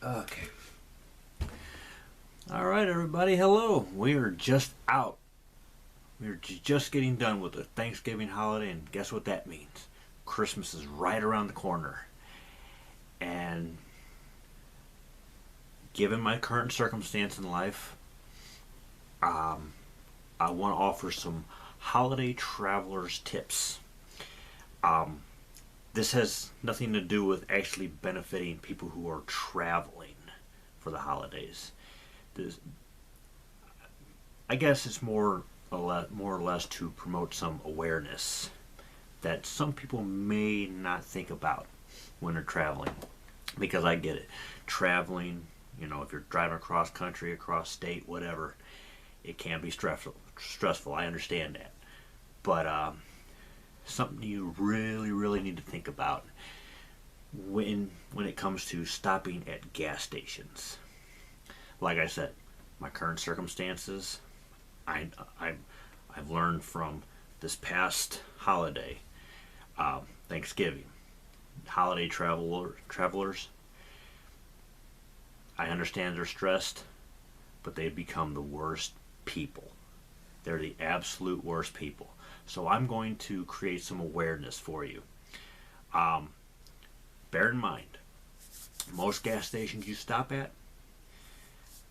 Okay. All right, everybody. Hello. We are just out. We're just getting done with the Thanksgiving holiday, and guess what that means? Christmas is right around the corner. And given my current circumstance in life, I want to offer some holiday travelers tips. Um, this has nothing to do with actually benefiting people who are traveling for the holidays. This, I guess it's more or less to promote some awareness that some people may not think about when they're traveling. Because I get it, traveling, if you're driving across country, across state, whatever, it can be stressful. Stressful. I understand that, but something you really need to think about when it comes to stopping at gas stations. Like I said, my current circumstances, I've learned from this past holiday, Thanksgiving, holiday travelers. I understand they're stressed, but they become the worst people. They're the absolute worst people. So I'm going to create some awareness for you. Bear in mind, most gas stations you stop at,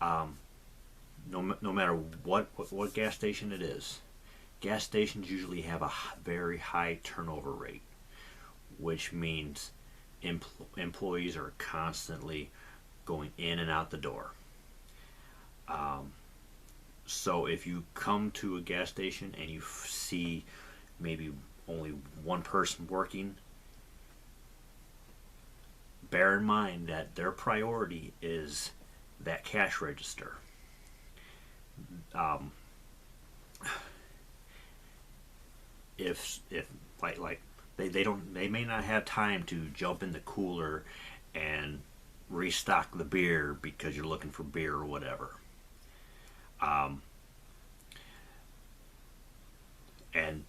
no matter what gas station it is, gas stations usually have a very high turnover rate, which means employees are constantly going in and out the door. So if you come to a gas station and you see maybe only one person working, bear in mind that their priority is that cash register. Um, if like they may not have time to jump in the cooler and restock the beer because you're looking for beer or whatever. And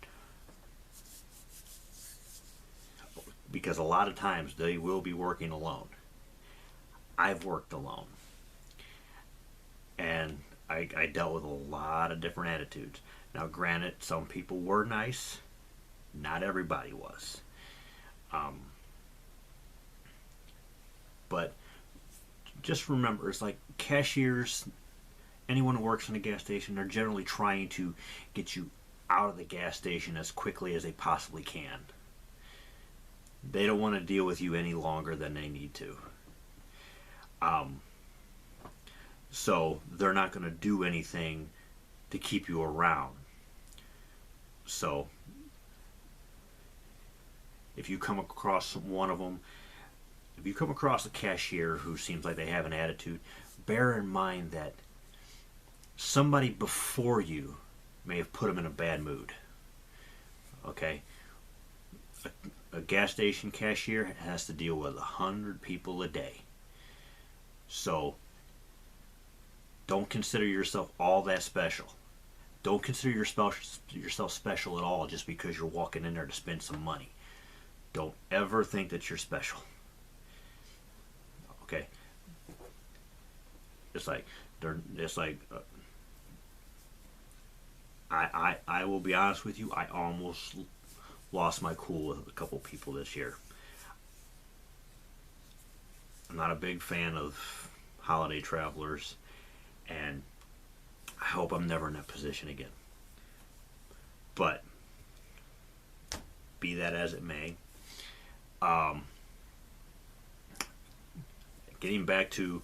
because a lot of times they will be working alone. I've worked alone, and I dealt with a lot of different attitudes. Now, granted, some people were nice, not everybody was. But just remember, it's like cashiers, anyone who works in a gas station, they're generally trying to get you out of the gas station as quickly as they possibly can. They don't want to deal with you any longer than they need to. So they're not going to do anything to keep you around. So if you come across one of them, if you come across a cashier who seems like they have an attitude, bear in mind that somebody before you may have put them in a bad mood. Okay? A gas station cashier has to deal with 100 people a day. So don't consider yourself all that special. Don't consider yourself special at all just because you're walking in there to spend some money. Don't ever think that you're special. Okay? It's like I will be honest with you, I almost lost my cool with a couple people this year. I'm not a big fan of holiday travelers, and I hope I'm never in that position again. But be that as it may, getting back to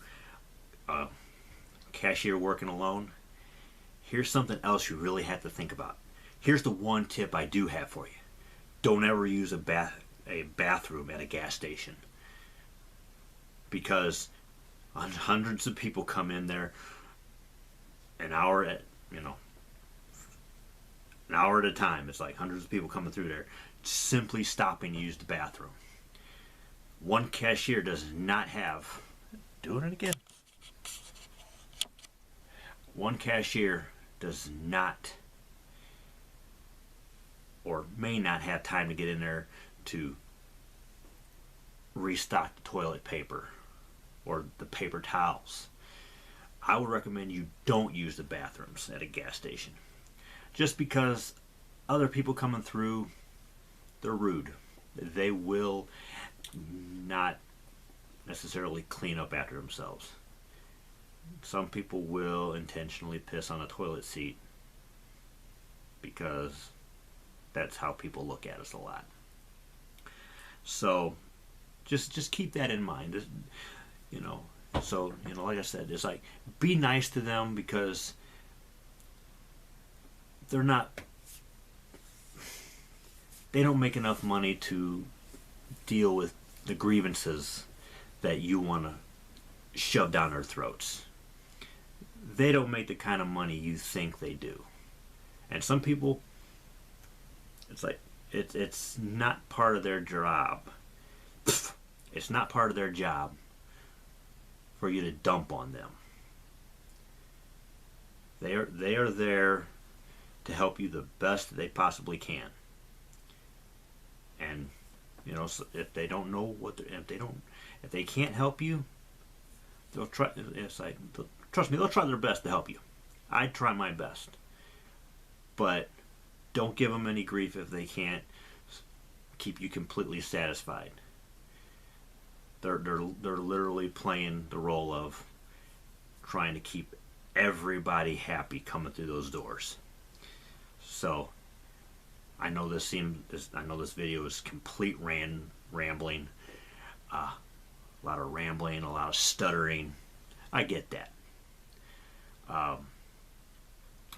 cashier working alone, here's something else you really have to think about. Here's the one tip I do have for you. Don't ever use a bathroom at a gas station, because hundreds of people come in there an hour at a time. It's like hundreds of people coming through there simply stopping to use the bathroom. One cashier does not have, doing it again, one cashier does not or may not have time to get in there to restock the toilet paper or the paper towels. I would recommend you don't use the bathrooms at a gas station. Just because other people coming through, they're rude. They will not necessarily clean up after themselves. Some people will intentionally piss on a toilet seat because that's how people look at us a lot. So just keep that in mind. You know, so, you know, like I said, it's like, be nice to them because they don't make enough money to deal with the grievances that you want to shove down their throats. They don't make the kind of money you think they do. And some people, it's like, it's not part of their job. It's not part of their job for you to dump on them. They are there to help you the best that they possibly can. And you know, so if they don't know if they can't help you, they'll try. It's like, trust me, they'll try their best to help you. I try my best, but don't give them any grief if they can't keep you completely satisfied. They're literally playing the role of trying to keep everybody happy coming through those doors. So I know this video is complete rambling, a lot of rambling, a lot of stuttering. I get that,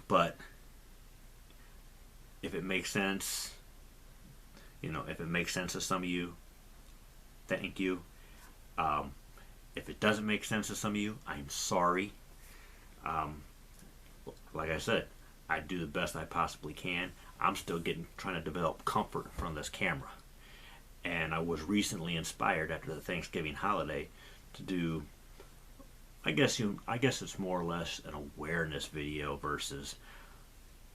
but if it makes sense, you know, if it makes sense to some of you, thank you. If it doesn't make sense to some of you, I'm sorry. Like I said, I do the best I possibly can. I'm still trying to develop comfort from this camera. And I was recently inspired after the Thanksgiving holiday to do, I guess it's more or less an awareness video versus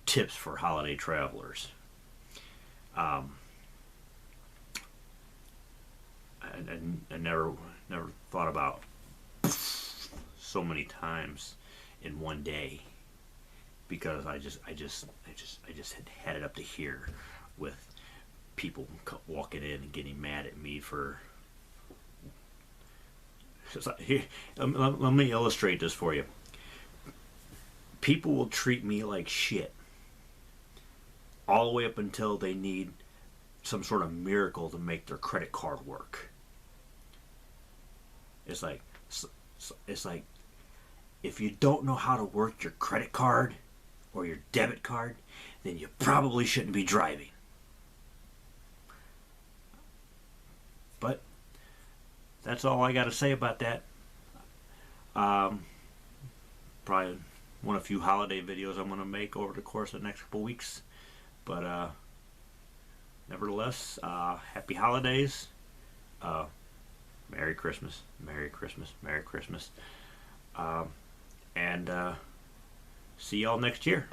tips for holiday travelers. I never thought about so many times in one day, because I just had it up to here with people walking in and getting mad at me for. Here, let me illustrate this for you. People will treat me like shit all the way up until they need some sort of miracle to make their credit card work. It's like if you don't know how to work your credit card or your debit card, then you probably shouldn't be driving. But that's all I got to say about that. Probably one of a few holiday videos I'm going to make over the course of the next couple weeks. But nevertheless, happy holidays. Merry Christmas, Merry Christmas, Merry Christmas. And see y'all next year.